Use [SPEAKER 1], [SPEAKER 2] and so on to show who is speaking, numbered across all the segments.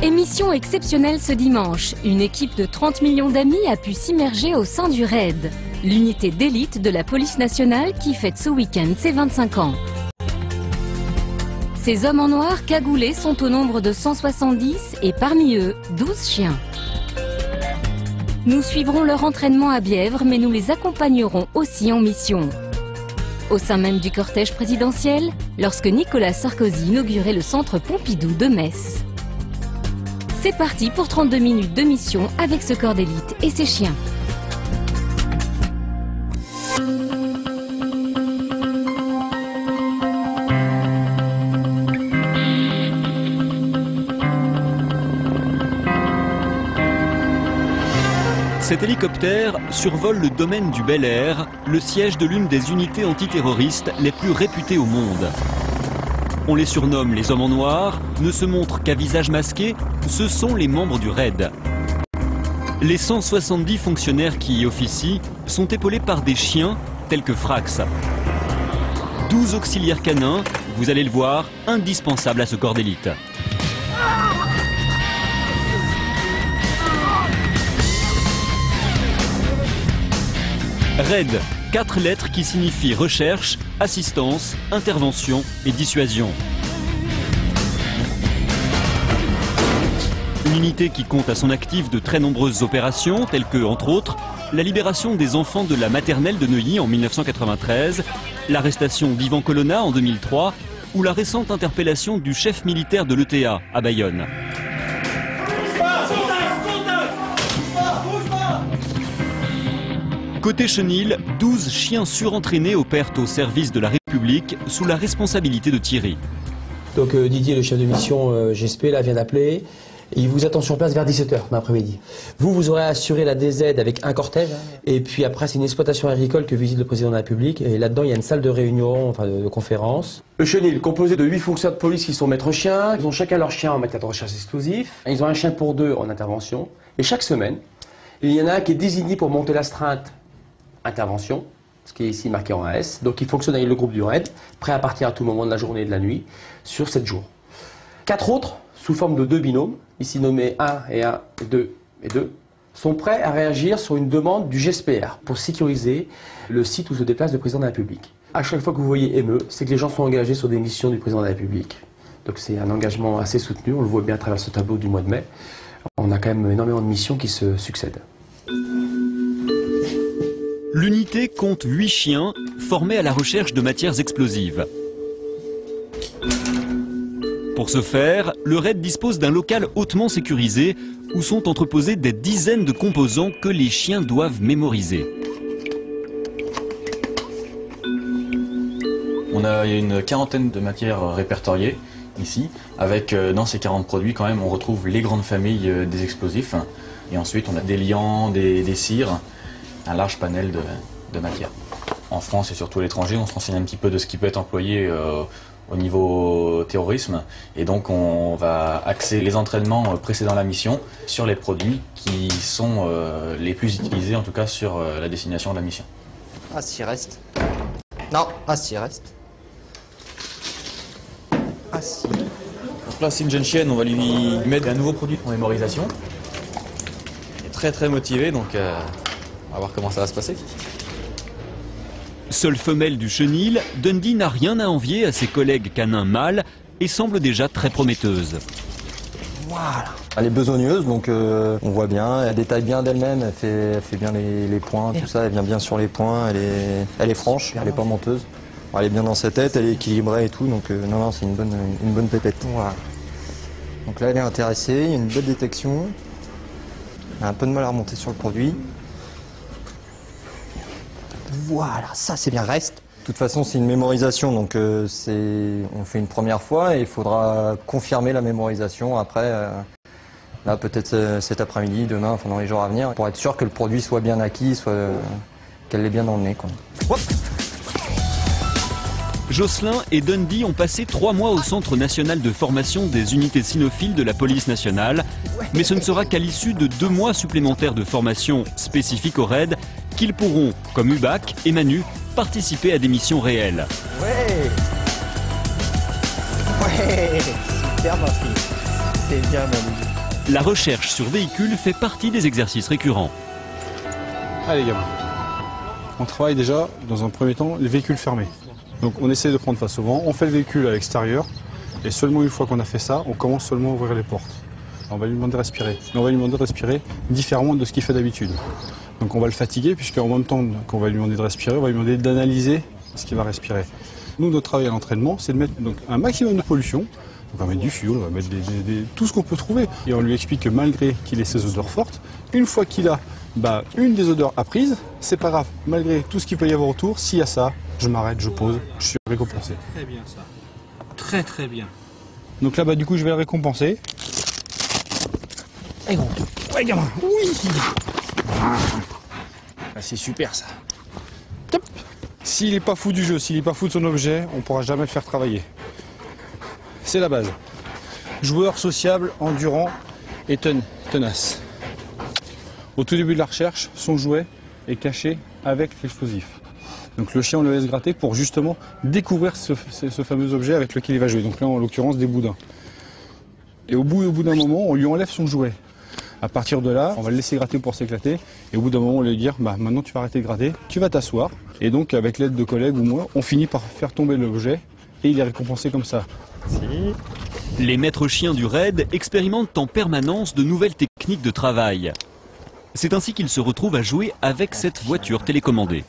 [SPEAKER 1] Émission exceptionnelle ce dimanche. Une équipe de 30 millions d'amis a pu s'immerger au sein du RAID, l'unité d'élite de la police nationale qui fête ce week-end ses 25 ans. Ces hommes en noir cagoulés sont au nombre de 170 et parmi eux, 12 chiens. Nous suivrons leur entraînement à Bièvre, mais nous les accompagnerons aussi en mission. Au sein même du cortège présidentiel, lorsque Nicolas Sarkozy inaugurait le centre Pompidou de Metz. C'est parti pour 32 minutes de mission avec ce corps d'élite et ses chiens.
[SPEAKER 2] Cet hélicoptère survole le domaine du Bel Air, le siège de l'une des unités antiterroristes les plus réputées au monde. On les surnomme les hommes en noir, ne se montrent qu'à visage masqué, ce sont les membres du RAID. Les 170 fonctionnaires qui y officient sont épaulés par des chiens tels que Frax. 12 auxiliaires canins, vous allez le voir, indispensables à ce corps d'élite. RAID, 4 lettres qui signifient recherche, assistance, intervention et dissuasion. Une unité qui compte à son actif de très nombreuses opérations, telles que, entre autres, la libération des enfants de la maternelle de Neuilly en 1993, l'arrestation d'Ivan Colonna en 2003 ou la récente interpellation du chef militaire de l'ETA à Bayonne. Côté chenil, 12 chiens surentraînés opèrent au service de la République sous la responsabilité de Thierry.
[SPEAKER 3] Donc Didier, le chef de mission GSP, là, vient d'appeler. Il vous attend sur place vers 17h l'après-midi. Vous aurez assuré la DZ avec un cortège. Et puis après, c'est une exploitation agricole que visite le président de la République. Et là-dedans, il y a une salle de réunion, enfin de conférence. Le chenil, composé de 8 fonctionnaires de police qui sont maîtres chiens. Ils ont chacun leur chien en matière de recherche explosif. Ils ont un chien pour 2 en intervention. Et chaque semaine, il y en a un qui est désigné pour monter l'astreinte intervention, ce qui est ici marqué en AS. Donc il fonctionne avec le groupe du RAID, prêt à partir à tout moment de la journée et de la nuit, sur 7 jours. 4 autres, sous forme de 2 binômes, ici nommés 1 et 1, 2 et 2, sont prêts à réagir sur une demande du GSPR pour sécuriser le site où se déplace le président de la République. À chaque fois que vous voyez ME, c'est que les gens sont engagés sur des missions du président de la République. Donc c'est un engagement assez soutenu, on le voit bien à travers ce tableau du mois de mai. On a quand même énormément de missions qui se succèdent.
[SPEAKER 2] L'unité compte 8 chiens formés à la recherche de matières explosives. Pour ce faire, le RAID dispose d'un local hautement sécurisé où sont entreposés des dizaines de composants que les chiens doivent mémoriser.
[SPEAKER 4] On a une quarantaine de matières répertoriées ici, avec dans ces 40 produits quand même on retrouve les grandes familles des explosifs. Et ensuite on a des liants, des cires, un large panel de matières. En France et surtout à l'étranger, on se renseigne un petit peu de ce qui peut être employé au niveau terrorisme. Et donc on va axer les entraînements précédant la mission sur les produits qui sont les plus utilisés, en tout cas sur la destination de la mission.
[SPEAKER 5] Ah si, reste. Non, ah si, reste. Ah si.
[SPEAKER 4] Donc là c'est une jeune chienne, on va lui mettre un nouveau produit en mémorisation. Elle est très motivée, donc on va voir comment ça va se passer.
[SPEAKER 2] Seule femelle du chenil, Dundee n'a rien à envier à ses collègues canins mâles et semble déjà très prometteuse.
[SPEAKER 5] Voilà.
[SPEAKER 6] Elle est besogneuse, donc on voit bien, elle détaille bien d'elle-même, elle fait bien les points, tout ça, elle vient bien sur les points, elle est franche, elle n'est pas menteuse. Elle est bien dans sa tête, elle est équilibrée et tout, donc non, c'est une bonne pépette. Voilà. Donc là, elle est intéressée, il y a une bonne détection. Elle a un peu de mal à remonter sur le produit.
[SPEAKER 5] Voilà, ça c'est bien, reste.
[SPEAKER 6] De toute façon, c'est une mémorisation, donc on fait une première fois et il faudra confirmer la mémorisation après, là peut-être cet après-midi, demain, enfin dans les jours à venir, pour être sûr que le produit soit bien acquis, qu'elle l'ait bien dans le nez, quoi. Hop.
[SPEAKER 2] Jocelyn et Dundee ont passé 3 mois au Centre national de formation des unités cynophiles de la police nationale, mais ce ne sera qu'à l'issue de 2 mois supplémentaires de formation spécifique au RAID qu'ils pourront, comme Ubac et Manu, participer à des missions réelles.
[SPEAKER 5] Ouais, super, ma fille. C'est bien, Manu.
[SPEAKER 2] La recherche sur véhicules fait partie des exercices récurrents.
[SPEAKER 7] Allez gamins, on travaille déjà dans un premier temps les véhicules fermés. Donc on essaie de prendre face au vent, on fait le véhicule à l'extérieur et seulement une fois qu'on a fait ça, on commence seulement à ouvrir les portes. On va lui demander de respirer. Mais on va lui demander de respirer différemment de ce qu'il fait d'habitude. Donc on va le fatiguer puisqu'en même temps qu'on va lui demander de respirer, on va lui demander d'analyser ce qu'il va respirer. Nous, notre travail à l'entraînement, c'est de mettre donc, un maximum de pollution. Donc, on va mettre du fioul, on va mettre tout ce qu'on peut trouver. Et on lui explique que malgré qu'il ait ces odeurs fortes, une fois qu'il a une des odeurs apprises, c'est pas grave. Malgré tout ce qu'il peut y avoir autour, s'il y a ça, je m'arrête, je pose, je suis récompensé.
[SPEAKER 8] Très bien ça. Très très bien.
[SPEAKER 7] Donc là, du coup, je vais le récompenser.
[SPEAKER 8] Allez gros.
[SPEAKER 7] Ouais, gamin. Oui.
[SPEAKER 8] C'est super ça.
[SPEAKER 7] Top. S'il n'est pas fou du jeu, s'il n'est pas fou de son objet, on ne pourra jamais le faire travailler. C'est la base. Joueur sociable, endurant et tenace. Au tout début de la recherche, son jouet est caché avec l'explosif. Donc le chien, on le laisse gratter pour justement découvrir ce fameux objet avec lequel il va jouer. Donc là, en l'occurrence, des boudins. Et au bout d'un moment, on lui enlève son jouet. À partir de là, on va le laisser gratter pour s'éclater. Et au bout d'un moment, on va lui dire, maintenant tu vas arrêter de gratter, tu vas t'asseoir. Et donc, avec l'aide de collègues ou moi, on finit par faire tomber l'objet et il est récompensé comme ça.
[SPEAKER 2] Les maîtres chiens du RAID expérimentent en permanence de nouvelles techniques de travail. C'est ainsi qu'ils se retrouvent à jouer avec cette voiture télécommandée.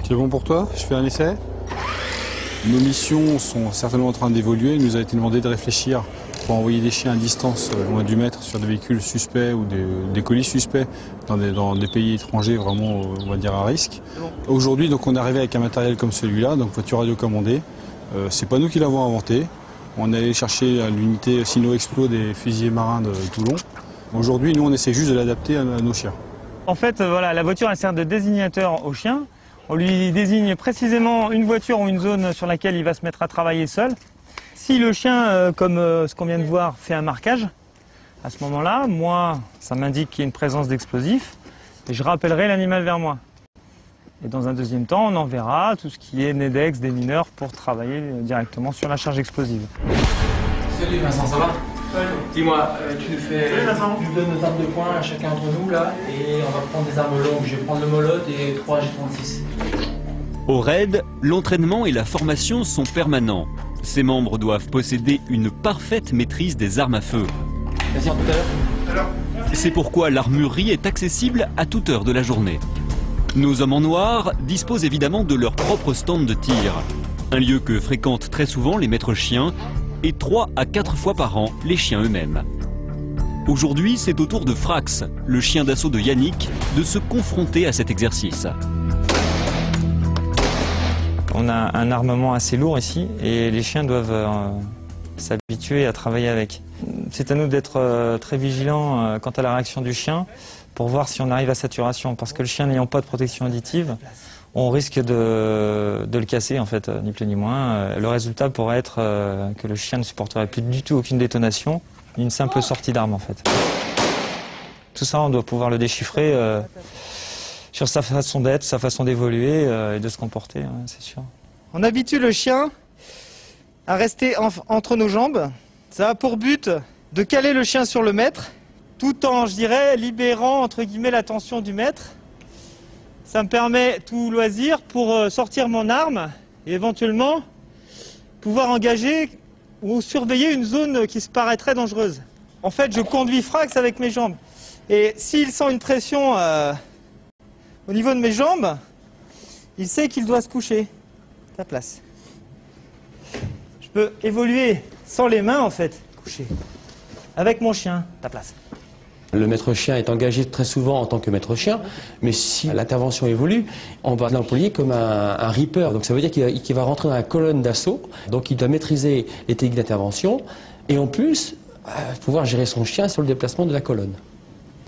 [SPEAKER 7] C'est bon pour toi? Je fais un essai? Nos missions sont certainement en train d'évoluer. Il nous a été demandé de réfléchir pour envoyer des chiens à distance loin du maître sur des véhicules suspects ou des colis suspects dans des pays étrangers vraiment, on va dire, à risque. Aujourd'hui, donc, on est arrivé avec un matériel comme celui-là, donc voiture radiocommandée. C'est pas nous qui l'avons inventé. On est allé chercher l'unité Sino-Explo des fusiliers marins de Toulon. Aujourd'hui, nous, on essaie juste de l'adapter à nos chiens.
[SPEAKER 9] En fait, voilà, la voiture elle sert de désignateur au chien. On lui désigne précisément une voiture ou une zone sur laquelle il va se mettre à travailler seul. Si le chien, comme ce qu'on vient de voir, fait un marquage, à ce moment-là, moi, ça m'indique qu'il y a une présence d'explosifs et je rappellerai l'animal vers moi. Et dans un deuxième temps, on enverra tout ce qui est NEDEX, des mineurs, pour travailler directement sur la charge explosive.
[SPEAKER 8] Salut Vincent, ça va? Dis-moi, tu nous donnes nos armes de poing à chacun d'entre nous là, et on va prendre des armes longues. Je vais prendre le molotte et 3 G36.
[SPEAKER 2] Au RAID, l'entraînement et la formation sont permanents. Ses membres doivent posséder une parfaite maîtrise des armes à feu.
[SPEAKER 8] Vas-y, tout à l'heure.
[SPEAKER 2] C'est pourquoi l'armurerie est accessible à toute heure de la journée. Nos hommes en noir disposent évidemment de leur propre stand de tir. Un lieu que fréquentent très souvent les maîtres chiens et 3 à 4 fois par an les chiens eux-mêmes. Aujourd'hui, c'est au tour de Frax, le chien d'assaut de Yannick, de se confronter à cet exercice.
[SPEAKER 9] On a un armement assez lourd ici et les chiens doivent s'habituer à travailler avec. C'est à nous d'être très vigilants quant à la réaction du chien pour voir si on arrive à saturation. Parce que le chien n'ayant pas de protection additive, on risque de le casser, en fait, ni plus ni moins. Le résultat pourrait être que le chien ne supporterait plus du tout aucune détonation, une simple sortie d'arme, en fait. Tout ça, on doit pouvoir le déchiffrer sur sa façon d'être, sa façon d'évoluer et de se comporter, c'est sûr.
[SPEAKER 10] On habitue le chien à rester entre nos jambes. Ça a pour but de caler le chien sur le maître, tout en, je dirais, libérant, entre guillemets, l'attention du maître. Ça me permet tout loisir pour sortir mon arme et éventuellement pouvoir engager ou surveiller une zone qui se paraîtrait dangereuse. En fait, je conduis Frax avec mes jambes. Et s'il sent une pression au niveau de mes jambes, il sait qu'il doit se coucher. Ta place. Je peux évoluer sans les mains, en fait, coucher. Avec mon chien, ta place.
[SPEAKER 3] Le maître chien est engagé très souvent en tant que maître chien, mais si l'intervention évolue, on va l'employer comme un reaper. Donc ça veut dire qu'il va rentrer dans la colonne d'assaut, donc il doit maîtriser les techniques d'intervention et en plus pouvoir gérer son chien sur le déplacement de la colonne.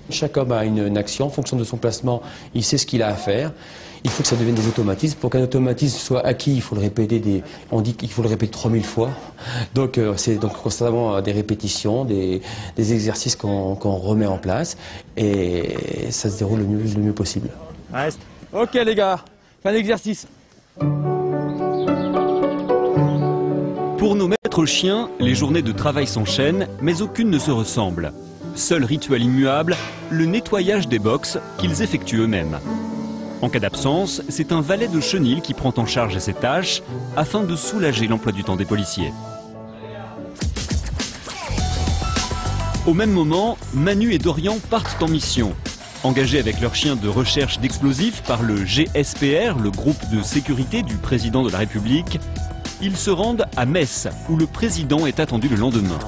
[SPEAKER 3] Chaque homme a une action, en fonction de son placement, il sait ce qu'il a à faire. Il faut que ça devienne des automatismes. Pour qu'un automatisme soit acquis, il faut le répéter, on dit qu'il faut le répéter 3000 fois. Donc c'est donc constamment des répétitions, des exercices qu'on remet en place et ça se déroule le mieux possible.
[SPEAKER 9] Reste.
[SPEAKER 8] Ok les gars, fin d'exercice.
[SPEAKER 2] Pour nos maîtres maîtres chiens, les journées de travail s'enchaînent, mais aucune ne se ressemble. Seul rituel immuable, le nettoyage des box qu'ils effectuent eux-mêmes. En cas d'absence, c'est un valet de chenil qui prend en charge ces tâches afin de soulager l'emploi du temps des policiers. Au même moment, Manu et Dorian partent en mission. Engagés avec leurs chiens de recherche d'explosifs par le GSPR, le groupe de sécurité du président de la République, ils se rendent à Metz, où le président est attendu le lendemain.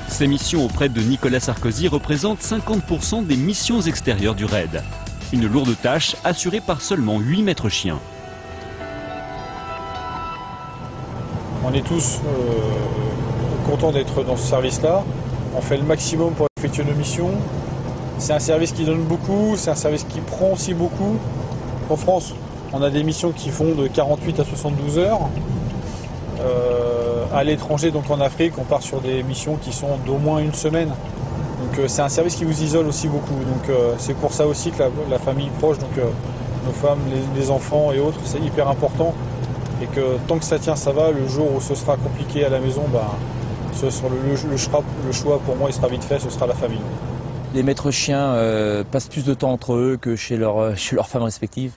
[SPEAKER 2] Ces missions auprès de Nicolas Sarkozy représentent 50% des missions extérieures du raid. Une lourde tâche assurée par seulement 8 maîtres chiens.
[SPEAKER 7] On est tous contents d'être dans ce service-là. On fait le maximum pour effectuer nos missions. C'est un service qui donne beaucoup, c'est un service qui prend aussi beaucoup. En France, on a des missions qui font de 48 à 72 heures. À l'étranger, donc en Afrique, on part sur des missions qui sont d'au moins une semaine. Donc c'est un service qui vous isole aussi beaucoup. Donc c'est pour ça aussi que la famille proche, donc nos femmes, les enfants et autres, c'est hyper important. Et que tant que ça tient, ça va. Le jour où ce sera compliqué à la maison, le choix pour moi il sera vite fait, ce sera la famille.
[SPEAKER 11] Les maîtres chiens passent plus de temps entre eux que chez leurs femmes respectives.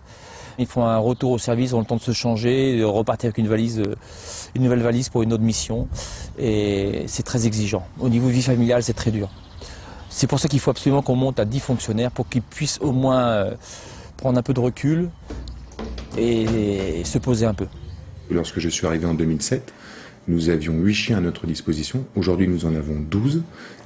[SPEAKER 11] Ils font un retour au service, ont le temps de se changer, de repartir avec une nouvelle valise pour une autre mission. Et c'est très exigeant. Au niveau vie familiale, c'est très dur. C'est pour ça qu'il faut absolument qu'on monte à 10 fonctionnaires pour qu'ils puissent au moins prendre un peu de recul et se poser un peu.
[SPEAKER 12] Lorsque je suis arrivé en 2007, nous avions 8 chiens à notre disposition. Aujourd'hui, nous en avons 12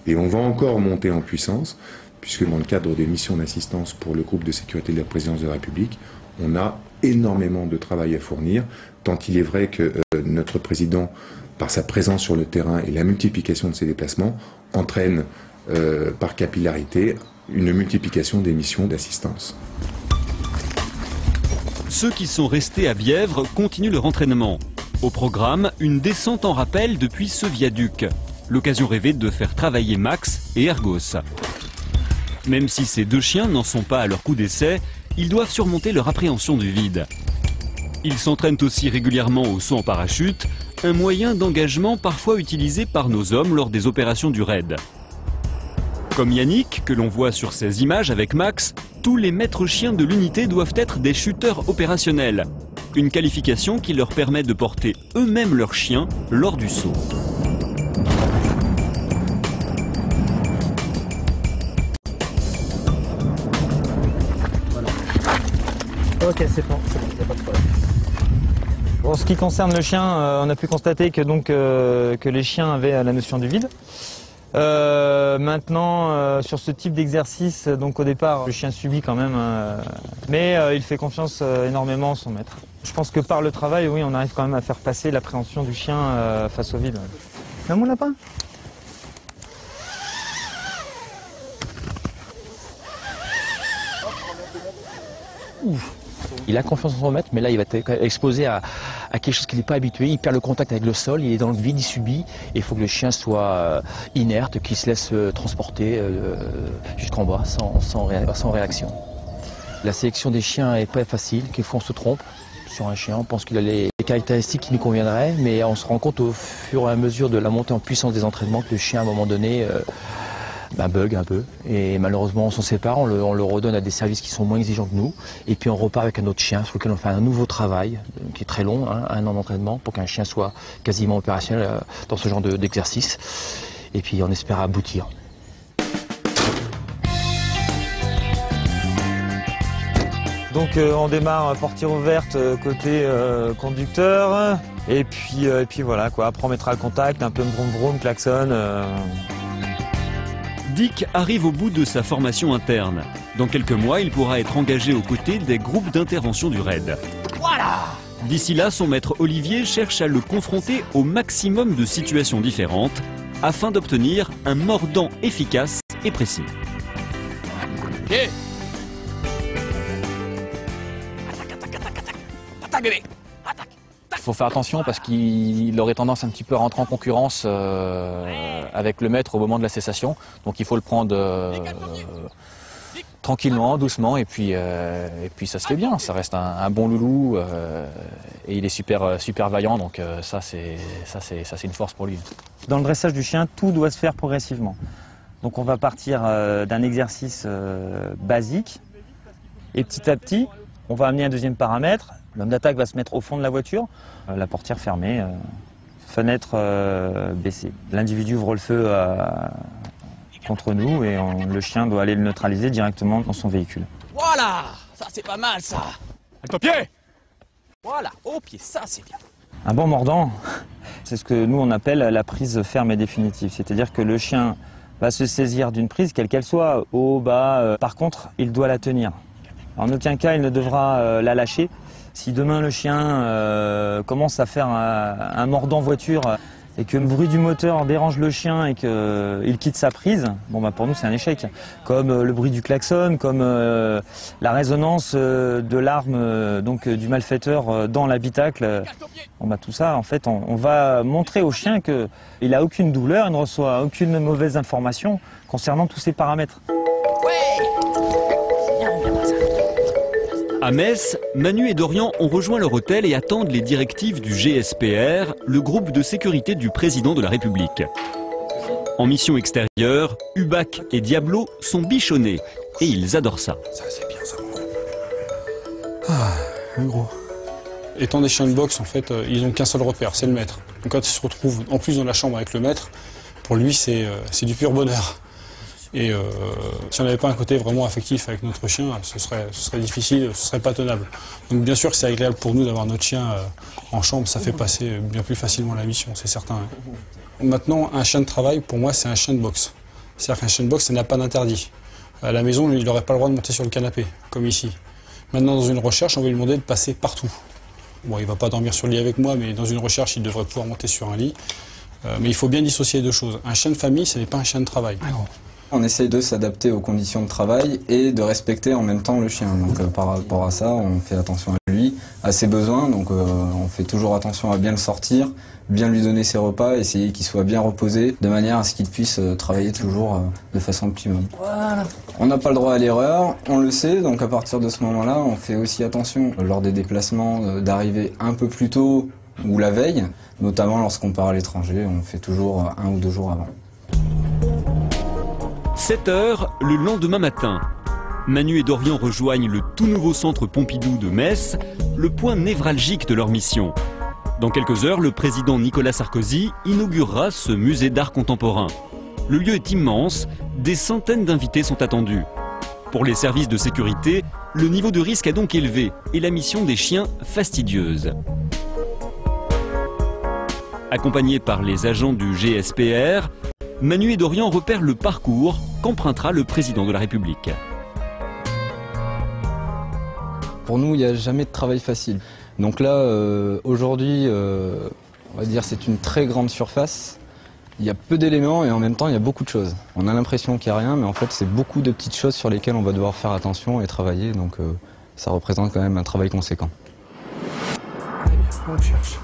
[SPEAKER 12] et on va encore monter en puissance puisque dans le cadre des missions d'assistance pour le groupe de sécurité de la présidence de la République, on a énormément de travail à fournir, tant il est vrai que notre président, par sa présence sur le terrain et la multiplication de ses déplacements, entraîne par capillarité une multiplication des missions d'assistance.
[SPEAKER 2] Ceux qui sont restés à Bièvre continuent leur entraînement. Au programme, une descente en rappel depuis ce viaduc. L'occasion rêvée de faire travailler Max et Ergos. Même si ces deux chiens n'en sont pas à leur coup d'essai, ils doivent surmonter leur appréhension du vide. Ils s'entraînent aussi régulièrement au saut en parachute, un moyen d'engagement parfois utilisé par nos hommes lors des opérations du raid. Comme Yannick, que l'on voit sur ces images avec Max, tous les maîtres chiens de l'unité doivent être des shooters opérationnels. Une qualification qui leur permet de porter eux-mêmes leurs chiens lors du saut.
[SPEAKER 10] Ok, c'est bon, il n'y a pas de problème.
[SPEAKER 9] En ce qui concerne le chien, on a pu constater que les chiens avaient la notion du vide. Maintenant, sur ce type d'exercice, donc au départ, le chien subit quand même, mais il fait confiance énormément à son maître. Je pense que par le travail, oui, on arrive quand même à faire passer l'appréhension du chien face au vide. Là, mon lapin ?
[SPEAKER 11] Ouf. Il a confiance en son maître, mais là il va être exposé à quelque chose qu'il n'est pas habitué. Il perd le contact avec le sol, il est dans le vide, il subit. Et il faut que le chien soit inerte, qu'il se laisse transporter jusqu'en bas, sans réaction. La sélection des chiens n'est pas facile, quelquefois on se trompe sur un chien. On pense qu'il a les caractéristiques qui nous conviendraient, mais on se rend compte au fur et à mesure de la montée en puissance des entraînements que le chien, à un moment donné, bug un peu, et malheureusement on s'en sépare, on le redonne à des services qui sont moins exigeants que nous, et puis on repart avec un autre chien sur lequel on fait un nouveau travail qui est très long, 1 an d'entraînement pour qu'un chien soit quasiment opérationnel dans ce genre d'exercice, et puis on espère aboutir.
[SPEAKER 9] Donc on démarre portière ouverte côté conducteur, et puis voilà quoi, après on mettra le contact, un peu vroom vroom, klaxon.
[SPEAKER 2] Dick arrive au bout de sa formation interne. Dans quelques mois, il pourra être engagé aux côtés des groupes d'intervention du raid.
[SPEAKER 10] Voilà!
[SPEAKER 2] D'ici là, son maître Olivier cherche à le confronter au maximum de situations différentes afin d'obtenir un mordant efficace et précis.
[SPEAKER 10] Ok. Attaque bébé! Attaque!
[SPEAKER 5] Il faut faire attention parce qu'il aurait tendance un petit peu à rentrer en concurrence avec le maître au moment de la cessation. Donc il faut le prendre
[SPEAKER 11] tranquillement, doucement, et puis ça se fait bien. Ça reste un bon loulou et il est super vaillant, donc ça c'est une force pour lui.
[SPEAKER 9] Dans le dressage du chien, tout doit se faire progressivement. Donc on va partir d'un exercice basique et petit à petit, on va amener un deuxième paramètre. L'homme d'attaque va se mettre au fond de la voiture, la portière fermée, fenêtre baissée. L'individu ouvre le feu contre nous et le chien doit aller le neutraliser directement dans son véhicule.
[SPEAKER 11] Voilà, ça c'est pas mal ça. Avec au pied. Voilà, au pied, ça c'est bien.
[SPEAKER 9] Un bon mordant, c'est ce que nous on appelle la prise ferme et définitive. C'est-à-dire que le chien va se saisir d'une prise, quelle qu'elle soit, haut, bas. Par contre, il doit la tenir. En aucun cas, il ne devra la lâcher. Si demain le chien commence à faire un mordant voiture et que le bruit du moteur dérange le chien et qu'il quitte sa prise, bon bah pour nous c'est un échec. Comme le bruit du klaxon, comme la résonance de l'arme du malfaiteur dans l'habitacle. Bon bah tout ça en fait on va montrer au chien qu'il n'a aucune douleur, il ne reçoit aucune mauvaise information concernant tous ces paramètres.
[SPEAKER 2] À Metz, Manu et Dorian ont rejoint leur hôtel et attendent les directives du GSPR, le groupe de sécurité du président de la République. En mission extérieure, Hubac et Diablo sont bichonnés et ils adorent ça.
[SPEAKER 7] Ça c'est bien ça. Ah, un gros. Étant des chiens de boxe, en fait, ils n'ont qu'un seul repère, c'est le maître. Donc quand ils se retrouvent en plus dans la chambre avec le maître, pour lui c'est du pur bonheur. Et si on n'avait pas un côté vraiment affectif avec notre chien, ce serait difficile, ce serait pas tenable. Donc bien sûr que c'est agréable pour nous d'avoir notre chien en chambre, ça fait passer bien plus facilement la mission, c'est certain. Maintenant, un chien de travail, pour moi, c'est un chien de boxe. C'est-à-dire qu'un chien de boxe, ça n'a pas d'interdit. À la maison, il n'aurait pas le droit de monter sur le canapé, comme ici. Maintenant, dans une recherche, on va lui demander de passer partout. Bon, il ne va pas dormir sur le lit avec moi, mais dans une recherche, il devrait pouvoir monter sur un lit. Mais il faut bien dissocier les deux choses. Un chien de famille, ce n'est pas un chien de travail.
[SPEAKER 13] On essaye de s'adapter aux conditions de travail et de respecter en même temps le chien. Donc par rapport à ça, on fait attention à lui, à ses besoins. Donc on fait toujours attention à bien le sortir, bien lui donner ses repas, essayer qu'il soit bien reposé, de manière à ce qu'il puisse travailler toujours de façon optimum. Voilà. On n'a pas le droit à l'erreur, on le sait. Donc à partir de ce moment-là, on fait aussi attention lors des déplacements d'arriver un peu plus tôt ou la veille, notamment lorsqu'on part à l'étranger. On fait toujours 1 ou 2 jours avant.
[SPEAKER 2] 7 h le lendemain matin. Manu et Dorian rejoignent le tout nouveau centre Pompidou de Metz, le point névralgique de leur mission. Dans quelques heures, le président Nicolas Sarkozy inaugurera ce musée d'art contemporain. Le lieu est immense, des centaines d'invités sont attendus. Pour les services de sécurité, le niveau de risque est donc élevé et la mission des chiens fastidieuse. Accompagnés par les agents du GSPR, Manu et Dorian repèrent le parcours qu'empruntera le président de la République.
[SPEAKER 13] Pour nous, il n'y a jamais de travail facile. Donc là, aujourd'hui, on va dire c'est une très grande surface. Il y a peu d'éléments et en même temps, il y a beaucoup de choses. On a l'impression qu'il n'y a rien, mais en fait, c'est beaucoup de petites choses sur lesquelles on va devoir faire attention et travailler. Donc ça représente quand même un travail conséquent.
[SPEAKER 7] On cherche.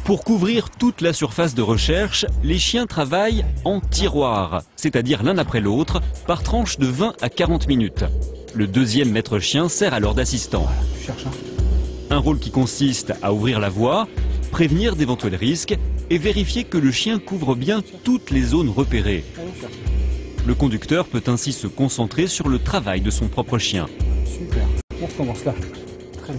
[SPEAKER 2] Pour couvrir toute la surface de recherche, les chiens travaillent en tiroir, c'est-à-dire l'un après l'autre, par tranche de 20 à 40 minutes. Le deuxième maître chien sert alors d'assistant. Un rôle qui consiste à ouvrir la voie, prévenir d'éventuels risques et vérifier que le chien couvre bien toutes les zones repérées. Le conducteur peut ainsi se concentrer sur le travail de son propre chien.
[SPEAKER 7] Super, on recommence là.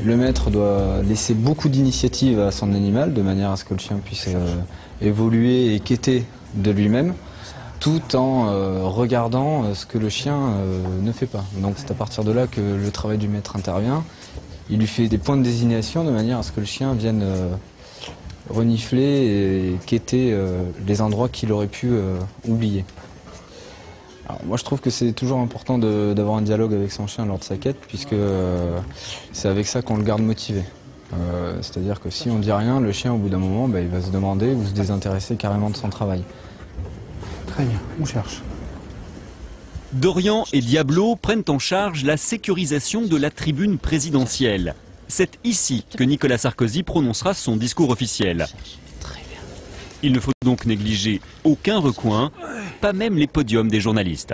[SPEAKER 13] Le maître doit laisser beaucoup d'initiative à son animal, de manière à ce que le chien puisse évoluer et quêter de lui-même, tout en regardant ce que le chien ne fait pas. Donc c'est à partir de là que le travail du maître intervient. Il lui fait des points de désignation de manière à ce que le chien vienne renifler et quêter les endroits qu'il aurait pu oublier. Alors, moi je trouve que c'est toujours important d'avoir un dialogue avec son chien lors de sa quête, puisque c'est avec ça qu'on le garde motivé. C'est-à-dire que si on ne dit rien, le chien au bout d'un moment il va se demander ou se désintéresser carrément de son travail.
[SPEAKER 7] Très bien, on cherche.
[SPEAKER 2] Dorian et Diablo prennent en charge la sécurisation de la tribune présidentielle. C'est ici que Nicolas Sarkozy prononcera son discours officiel. Il ne faut donc négliger aucun recoin, pas même les podiums des journalistes.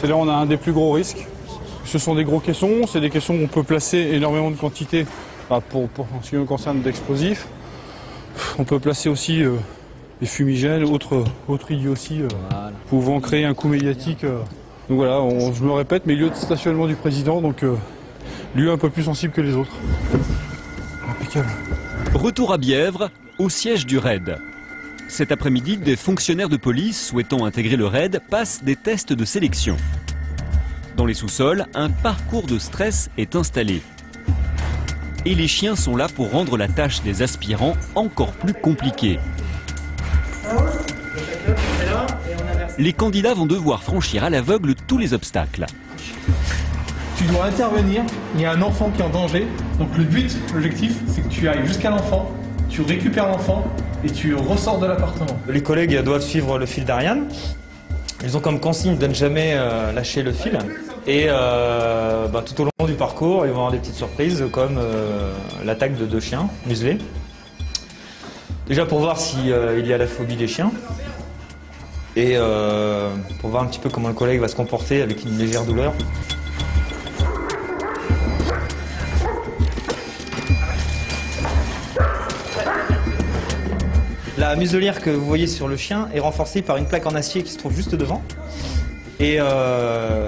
[SPEAKER 7] C'est là où on a un des plus gros risques. Ce sont des gros caissons, c'est des caissons où on peut placer énormément de quantité pour ce qui me concerne d'explosifs. On peut placer aussi des fumigènes, autres idioties pouvant créer un coup médiatique. Donc voilà, je me répète, mais lieu de stationnement du président, donc lieu un peu plus sensible que les autres. Impeccable.
[SPEAKER 2] Retour à Bièvre, au siège du RAID. Cet après-midi, des fonctionnaires de police souhaitant intégrer le RAID passent des tests de sélection. Dans les sous-sols, un parcours de stress est installé. Et les chiens sont là pour rendre la tâche des aspirants encore plus compliquée. Les candidats vont devoir franchir à l'aveugle tous les obstacles.
[SPEAKER 8] Tu dois intervenir, il y a un enfant qui est en danger, donc l'objectif, c'est que tu ailles jusqu'à l'enfant, tu récupères l'enfant et tu ressors de l'appartement.
[SPEAKER 9] Les collègues doivent suivre le fil d'Ariane. Ils ont comme consigne de ne jamais lâcher le fil. Et tout au long du parcours, ils vont avoir des petites surprises comme l'attaque de 2 chiens muselés. Déjà pour voir s'il y a la phobie des chiens. Et pour voir un petit peu comment le collègue va se comporter avec une légère douleur. La muselière que vous voyez sur le chien est renforcée par une plaque en acier qui se trouve juste devant. Et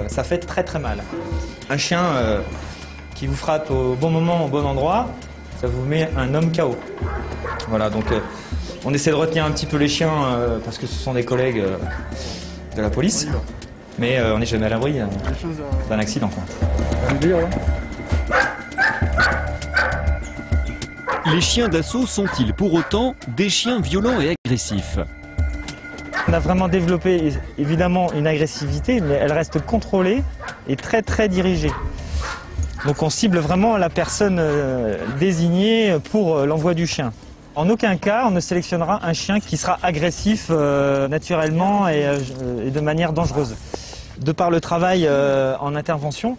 [SPEAKER 9] ça fait très très mal. Un chien qui vous frappe au bon moment, au bon endroit, ça vous met un homme KO. Voilà, donc on essaie de retenir un petit peu les chiens parce que ce sont des collègues de la police. Mais on n'est jamais à l'abri d'un accident, quoi.
[SPEAKER 2] Les chiens d'assaut sont-ils pour autant des chiens violents et agressifs?
[SPEAKER 9] On a vraiment développé évidemment une agressivité, mais elle reste contrôlée et très très dirigée. Donc on cible vraiment la personne désignée pour l'envoi du chien. En aucun cas on ne sélectionnera un chien qui sera agressif naturellement et de manière dangereuse. De par le travail en intervention,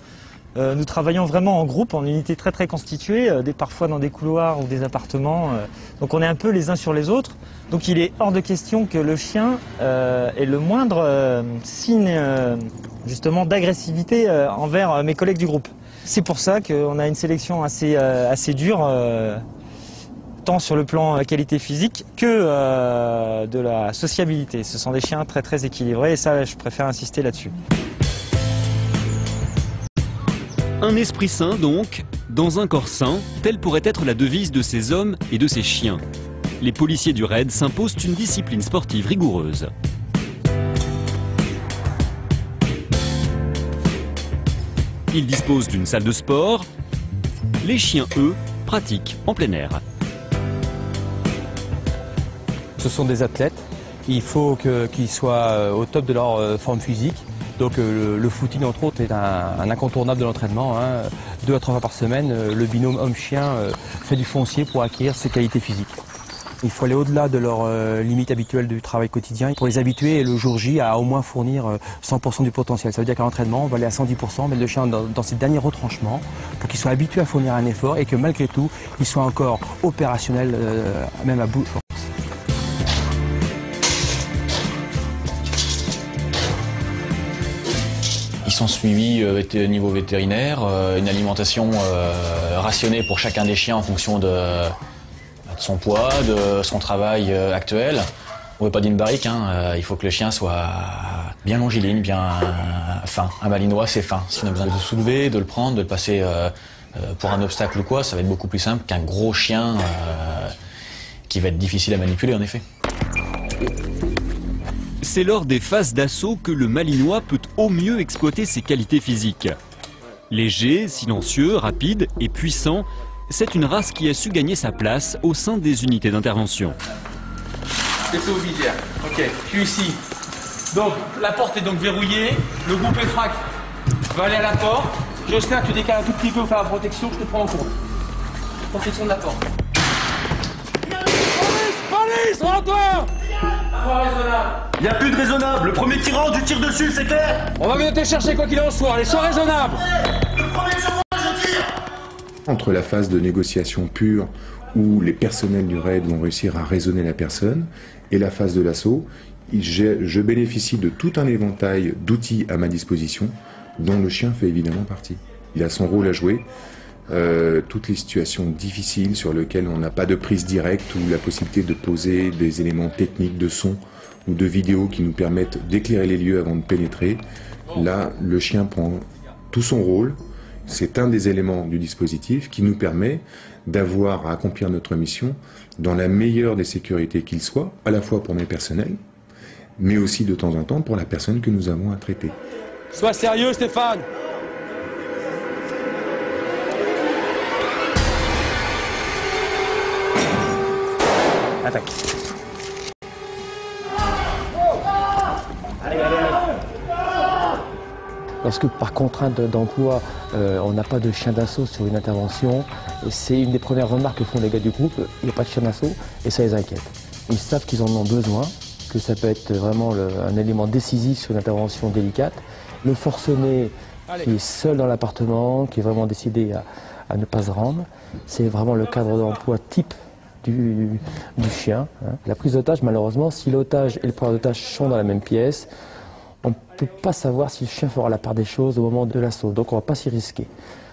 [SPEAKER 9] nous travaillons vraiment en groupe, en unité très très constituée, parfois dans des couloirs ou des appartements. Donc on est un peu les uns sur les autres. Donc il est hors de question que le chien ait le moindre signe justement d'agressivité envers mes collègues du groupe. C'est pour ça qu'on a une sélection assez dure, tant sur le plan qualité physique que de la sociabilité. Ce sont des chiens très très équilibrés et ça je préfère insister là-dessus.
[SPEAKER 2] Un esprit sain donc, dans un corps sain, telle pourrait être la devise de ces hommes et de ces chiens. Les policiers du RAID s'imposent une discipline sportive rigoureuse. Ils disposent d'une salle de sport. Les chiens, eux, pratiquent en plein air.
[SPEAKER 14] Ce sont des athlètes. Il faut qu'ils soient au top de leur forme physique. Donc le footing entre autres est un incontournable de l'entraînement. 2 à 3 fois par semaine, le binôme homme-chien fait du foncier pour acquérir ses qualités physiques. Il faut aller au-delà de leurs limites habituelles du travail quotidien pour les habituer le jour J à au moins fournir 100% du potentiel. Ça veut dire qu'à l'entraînement, on va aller à 110%, mettre le chien dans ses derniers retranchements pour qu'il soit habitué à fournir un effort et que malgré tout, il soit encore opérationnel, même à bout de force.
[SPEAKER 4] Ils sont suivis au niveau vétérinaire, une alimentation rationnée pour chacun des chiens en fonction de son poids, de son travail actuel. On ne veut pas d'une barrique, il faut que le chien soit bien longiligne, bien fin. Un malinois, c'est fin. Si on a besoin de le soulever, de le prendre, de le passer pour un obstacle ou quoi, ça va être beaucoup plus simple qu'un gros chien qui va être difficile à manipuler en effet.
[SPEAKER 2] C'est lors des phases d'assaut que le malinois peut au mieux exploiter ses qualités physiques. Léger, silencieux, rapide et puissant, c'est une race qui a su gagner sa place au sein des unités d'intervention.
[SPEAKER 8] C'est au visière. Ok, je suis ici. Donc, la porte est donc verrouillée. Le groupe EFRAC va aller à la porte. J'espère que tu décales un tout petit peu pour faire la protection. Je te prends en compte. Protection de la porte. Police, rends-toi!
[SPEAKER 15] Il n'y a plus de raisonnable. Le premier qui rentre, tu tires dessus, c'est clair?
[SPEAKER 8] On va venir te chercher quoi qu'il en soit. Allez, sois raisonnable.
[SPEAKER 15] Le premier sur moi, je tire.
[SPEAKER 12] Entre la phase de négociation pure, où les personnels du RAID vont réussir à raisonner la personne, et la phase de l'assaut, je bénéficie de tout un éventail d'outils à ma disposition, dont le chien fait évidemment partie. Il a son rôle à jouer. Toutes les situations difficiles sur lesquelles on n'a pas de prise directe ou la possibilité de poser des éléments techniques de son ou de vidéo qui nous permettent d'éclairer les lieux avant de pénétrer. Là, le chien prend tout son rôle. C'est un des éléments du dispositif qui nous permet d'avoir à accomplir notre mission dans la meilleure des sécurités qu'il soit, à la fois pour mes personnels, mais aussi de temps en temps pour la personne que nous avons à traiter.
[SPEAKER 15] Sois sérieux, Stéphane.
[SPEAKER 11] Attaque. Lorsque par contrainte d'emploi, on n'a pas de chien d'assaut sur une intervention, c'est une des premières remarques que font les gars du groupe, il n'y a pas de chien d'assaut et ça les inquiète. Ils savent qu'ils en ont besoin, que ça peut être vraiment un élément décisif sur une intervention délicate. Le forcené qui est seul dans l'appartement, qui est vraiment décidé à ne pas se rendre, c'est vraiment le cadre d'emploi type du chien. La prise d'otage, malheureusement, si l'otage et le preneur d'otage sont dans la même pièce, on ne peut pas savoir si le chien fera la part des choses au moment de l'assaut, donc on ne va pas s'y risquer.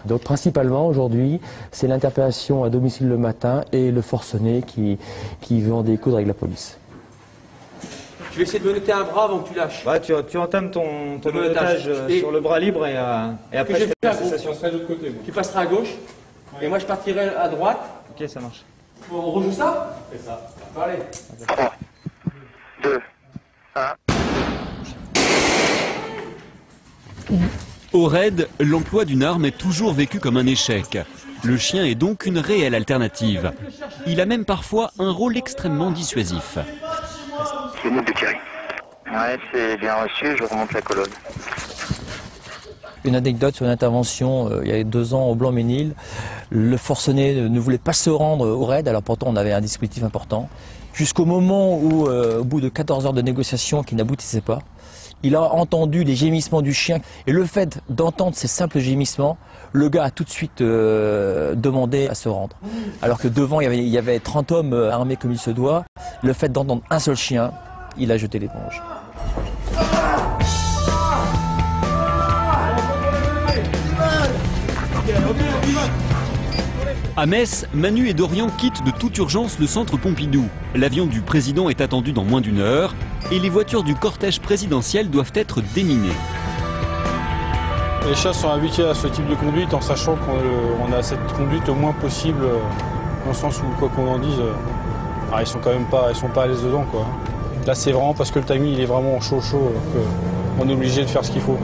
[SPEAKER 11] Donc principalement aujourd'hui, c'est l'interpellation à domicile le matin et le forcené qui veut en découdre avec la police.
[SPEAKER 8] Je vais essayer de me noter un bras avant que tu lâches.
[SPEAKER 10] Ouais, tu entames ton otage sur le bras libre et après je fais la cessation.
[SPEAKER 8] Tu passeras à gauche et moi je partirai à droite.
[SPEAKER 10] Ok, ça marche.
[SPEAKER 8] On rejoue ça? C'est ça. Allez.
[SPEAKER 16] 3, 2, 1.
[SPEAKER 2] Au raid, l'emploi d'une arme est toujours vécu comme un échec. Le chien est donc une réelle alternative. Il a même parfois un rôle extrêmement dissuasif.
[SPEAKER 16] C'est nous de Thierry. Ouais, c'est bien reçu, je remonte la colonne.
[SPEAKER 11] Une anecdote sur une intervention il y a 2 ans au Blanc-Ménil. Le forcené ne voulait pas se rendre au raid, alors pourtant on avait un dispositif important. Jusqu'au moment où, au bout de 14 heures de négociation qui n'aboutissaient pas, il a entendu les gémissements du chien. Et le fait d'entendre ces simples gémissements, le gars a tout de suite demandé à se rendre. Alors que devant, il y avait 30 hommes armés comme il se doit. Le fait d'entendre un seul chien, il a jeté l'éponge.
[SPEAKER 2] À Metz, Manu et Dorian quittent de toute urgence le centre Pompidou. L'avion du président est attendu dans moins d'1 heure et les voitures du cortège présidentiel doivent être déminées.
[SPEAKER 7] Les chats sont habitués à ce type de conduite en sachant qu'on a cette conduite le moins possible, dans le sens où, quoi qu'on en dise, ils sont quand même pas à l'aise dedans, quoi. Là, c'est vraiment parce que le timing il est vraiment chaud, qu'on est obligé de faire ce qu'il faut.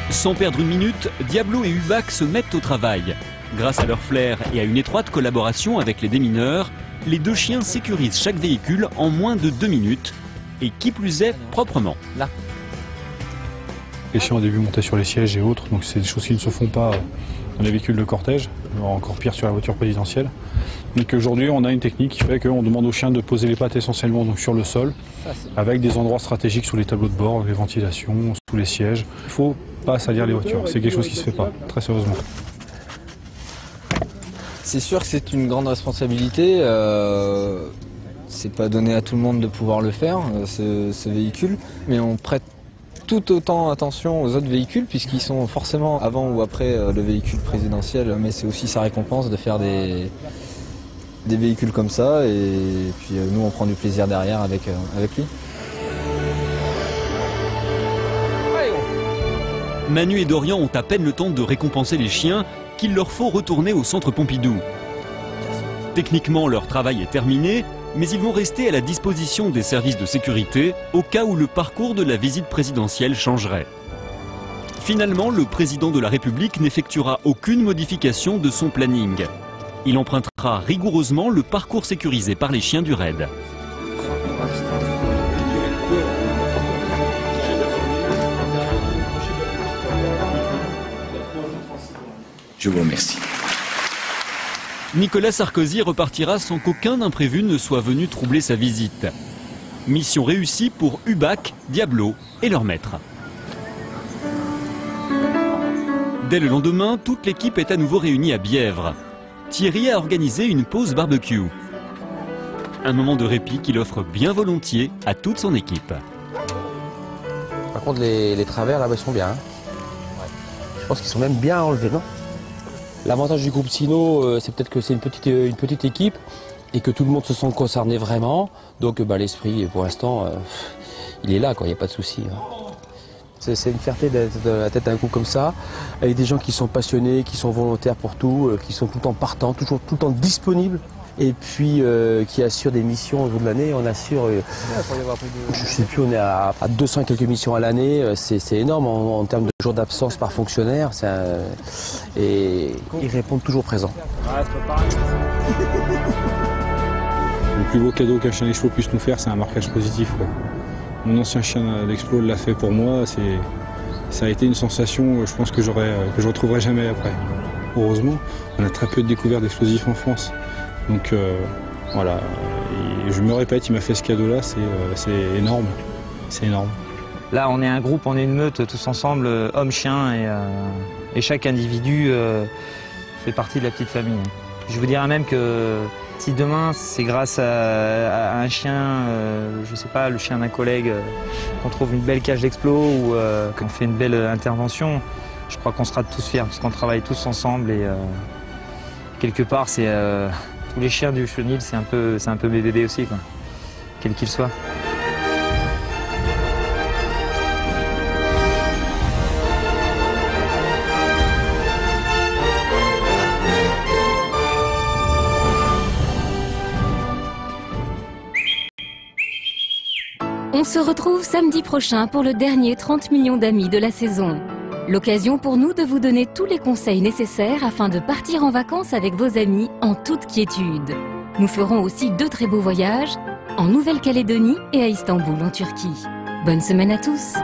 [SPEAKER 2] Sans perdre une minute, Diablo et Hubac se mettent au travail. Grâce à leur flair et à une étroite collaboration avec les démineurs, les 2 chiens sécurisent chaque véhicule en moins de 2 minutes. Et qui plus est, proprement.
[SPEAKER 11] Là.
[SPEAKER 7] Les chiens au début montaient sur les sièges et autres, donc c'est des choses qui ne se font pas dans les véhicules de cortège, encore pire sur la voiture présidentielle. Donc aujourd'hui, on a une technique qui fait qu'on demande aux chiens de poser les pattes essentiellement donc sur le sol, avec des endroits stratégiques sur les tableaux de bord, les ventilations, sous les sièges. Il ne faut pas salir les voitures, c'est quelque chose qui ne se fait pas, très sérieusement.
[SPEAKER 13] C'est sûr que c'est une grande responsabilité. C'est pas donné à tout le monde de pouvoir le faire, ce véhicule, mais on prête tout autant attention aux autres véhicules puisqu'ils sont forcément avant ou après le véhicule présidentiel, mais c'est aussi sa récompense de faire des véhicules comme ça et puis nous on prend du plaisir derrière avec lui.
[SPEAKER 2] Manu et Dorian ont à peine le temps de récompenser les chiens qu'il leur faut retourner au centre Pompidou. Techniquement, leur travail est terminé, mais ils vont rester à la disposition des services de sécurité au cas où le parcours de la visite présidentielle changerait. Finalement, le président de la République n'effectuera aucune modification de son planning. Il empruntera rigoureusement le parcours sécurisé par les chiens du raid.
[SPEAKER 17] Je vous remercie.
[SPEAKER 2] Nicolas Sarkozy repartira sans qu'aucun imprévu ne soit venu troubler sa visite. Mission réussie pour Hubac, Diablo et leur maître. Dès le lendemain, toute l'équipe est à nouveau réunie à Bièvre. Thierry a organisé une pause barbecue. Un moment de répit qu'il offre bien volontiers à toute son équipe.
[SPEAKER 3] Par contre, les travers là-bas sont bien. Hein. Je pense qu'ils sont même bien enlevés, non? L'avantage du groupe Sino, c'est peut-être que c'est une petite équipe et que tout le monde se sent concerné vraiment. Donc l'esprit, pour l'instant, il est là, quoi. Il n'y a pas de souci. Hein. C'est une fierté d'être à la tête d'un groupe comme ça, avec des gens qui sont passionnés, qui sont volontaires pour tout, qui sont tout le temps partants, toujours tout le temps disponibles. Et puis qui assure des missions au jour de l'année. On assure, je ne sais plus, on est à 200 et quelques missions à l'année. C'est énorme en termes de jours d'absence par fonctionnaire. Et ils répondent toujours présents.
[SPEAKER 7] Le plus beau cadeau qu'un chien d'Explo puisse nous faire, c'est un marquage positif, quoi. Mon ancien chien d'Explo l'a fait pour moi. Ça a été une sensation, je pense, que je ne retrouverai jamais après. Heureusement, on a très peu de découvertes d'explosifs en France. Donc voilà, et je me répète, il m'a fait ce cadeau-là, c'est énorme, c'est énorme.
[SPEAKER 9] Là, on est un groupe, on est une meute, tous ensemble, hommes, chiens, et chaque individu fait partie de la petite famille. Je vous dirais même que si demain, c'est grâce à un chien, je sais pas, le chien d'un collègue, qu'on trouve une belle cage d'Explo ou qu'on fait une belle intervention, je crois qu'on sera tous fiers, parce qu'on travaille tous ensemble et quelque part, c'est... tous les chiens du chenil, c'est un peu mes bébés aussi, quoi, quels qu'ils soient.
[SPEAKER 1] On se retrouve samedi prochain pour le dernier 30 millions d'amis de la saison. L'occasion pour nous de vous donner tous les conseils nécessaires afin de partir en vacances avec vos amis en toute quiétude. Nous ferons aussi 2 très beaux voyages en Nouvelle-Calédonie et à Istanbul en Turquie. Bonne semaine à tous!